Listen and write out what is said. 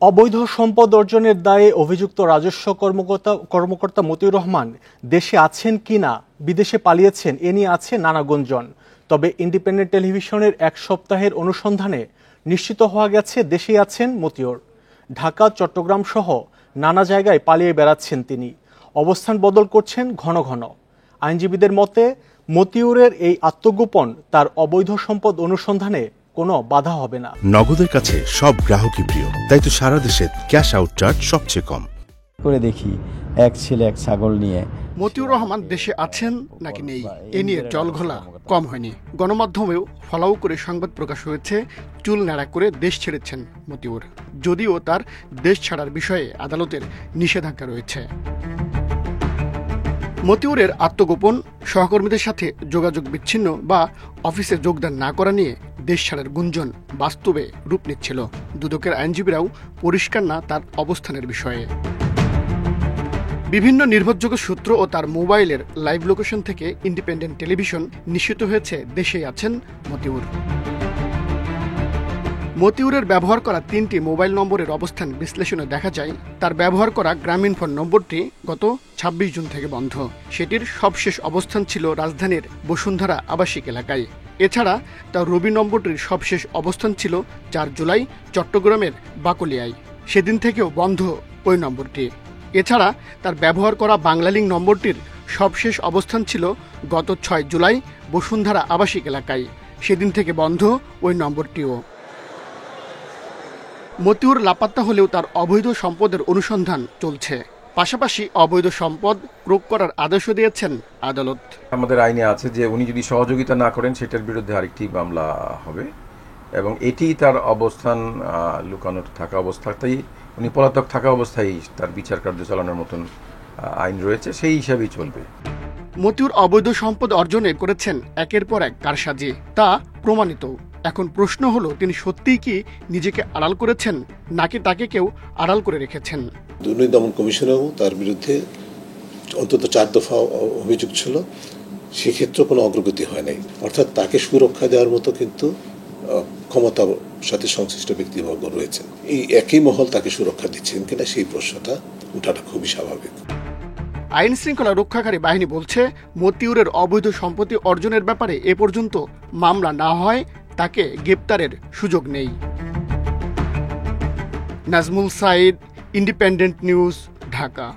অবৈধ সম্পদ অর্জনের দায়ে অভিযুক্ত রাজস্ব কর্মকর্তা মতিউর রহমান দেশে আছেন কিনা বিদেশে পালিয়েছেন এ নিয়ে আছে নানা গুঞ্জন। তবে ইন্ডিপেন্ডেন্ট টেলিভিশনের এক সপ্তাহের অনুসন্ধানে নিশ্চিত হওয়া গেছে দেশেই আছেন মতিউর। ঢাকা, চট্টগ্রাম সহ নানা জায়গায় পালিয়ে বেড়াচ্ছেন তিনি, অবস্থান বদল করছেন ঘন ঘন। আইনজীবীদের মতে মতিউরের এই আত্মগোপন তার অবৈধ সম্পদ অনুসন্ধানে কোনো বাধা হবে না। নগদের কাছে সব গ্রাহকই প্রিয়, তাই তো সারা দেশে ক্যাশ আউট চার্জ সবচেয়ে কম করে দেখি এক ছেলে এক ছাগল নিয়ে। মতিউর রহমান দেশে আছেন নাকি নেই এ নিয়ে জলঘোলা কম হয়নি। গণমাধ্যমেও ফলাও করে সংবাদ প্রকাশ হয়েছে চুল ন্যাড়া করে দেশ ছেড়েছেন মতিউর, যদিও তার দেশ ছাড়ার বিষয়ে আদালতের নিষেধাজ্ঞা রয়েছে। মতিউরের আত্মগোপন, সহকর্মীদের সাথে যোগাযোগ বিচ্ছিন্ন বা অফিসে যোগদান না করা নিয়ে দেশ ছাড়ার গুঞ্জন বাস্তবে রূপ নিচ্ছিল। দুদকের আইনজীবীরাও পরিষ্কার না তার অবস্থানের বিষয়ে। বিভিন্ন নির্ভরযোগ্য সূত্র ও তার মোবাইলের লাইভ লোকেশন থেকে ইন্ডিপেন্ডেন্ট টেলিভিশন নিশ্চিত হয়েছে দেশেই আছেন মতিউর। মতিউরের ব্যবহার করা 3টি মোবাইল নম্বরের অবস্থান বিশ্লেষণে দেখা যায় তার ব্যবহার করা গ্রামীণফোন নম্বরটি গত 26 জুন থেকে বন্ধ। সেটির সবশেষ অবস্থান ছিল রাজধানীর বসুন্ধরা আবাসিক এলাকায়। এছাড়া তার রবি নম্বরটির সবশেষ অবস্থান ছিল 4 জুলাই চট্টগ্রামের বাকলিয়ায়। সেদিন থেকেও বন্ধ ওই নম্বরটি। এছাড়া তার ব্যবহার করা বাংলালিংক নম্বরটির সবশেষ অবস্থান ছিল গত 6 জুলাই বসুন্ধরা আবাসিক এলাকায়। সেদিন থেকে বন্ধ ওই নম্বরটিও। মতিউর লাপাত্তা হলেও তার অবৈধ সম্পদের অনুসন্ধান চলছে। পাশাপাশি অবৈধ সম্পদ ক্রোক করার আদেশও দিয়েছেন আদালত। আমাদের আইনে আছে যে উনি যদি সহযোগিতা না করেন সেটার বিরুদ্ধে আরেকটি মামলা হবে, এবং এটি তার অবস্থান লুকানোর থাকা অবস্থাতেই, উনি পলাতক থাকা অবস্থায় তার বিচার কার্য চালানোর মতন আইন রয়েছে, সেই হিসাবেই চলবে। মতিউর অবৈধ সম্পদ অর্জনে করেছেন একের পর এক কারসাজি, তা প্রমাণিত। এখন প্রশ্ন হলো, তিনি সত্যিই কি নিজেকে আড়াল করেছেন নাকি তাকে কেউ আড়াল করে রেখেছেন? দুর্নীতি দমন কমিশনেও তার বিরুদ্ধে অন্তত 4 দফা অভিযোগ ছিল, সেক্ষেত্রে কোনো অগ্রগতি হয় নাই। অর্থাৎ তাকে সুরক্ষা দেওয়ার মতো কিন্তু ক্ষমতার সাথে সংশ্লিষ্ট ব্যক্তিবর্গ রয়েছেন। এই একই মহল তাকে সুরক্ষা দিচ্ছেন কিনা সেই প্রশ্নটা ওঠাটা খুবই স্বাভাবিক। আইন শৃঙ্খলা রক্ষাকারী বাহিনী বলছে মতিউরের অবৈধ সম্পত্তি অর্জনের ব্যাপারে এ পর্যন্ত মামলা না হয় তাকে গ্রেপ্তারের সুযোগ নেই। Najmul Saeed, Independent News, Dhaka.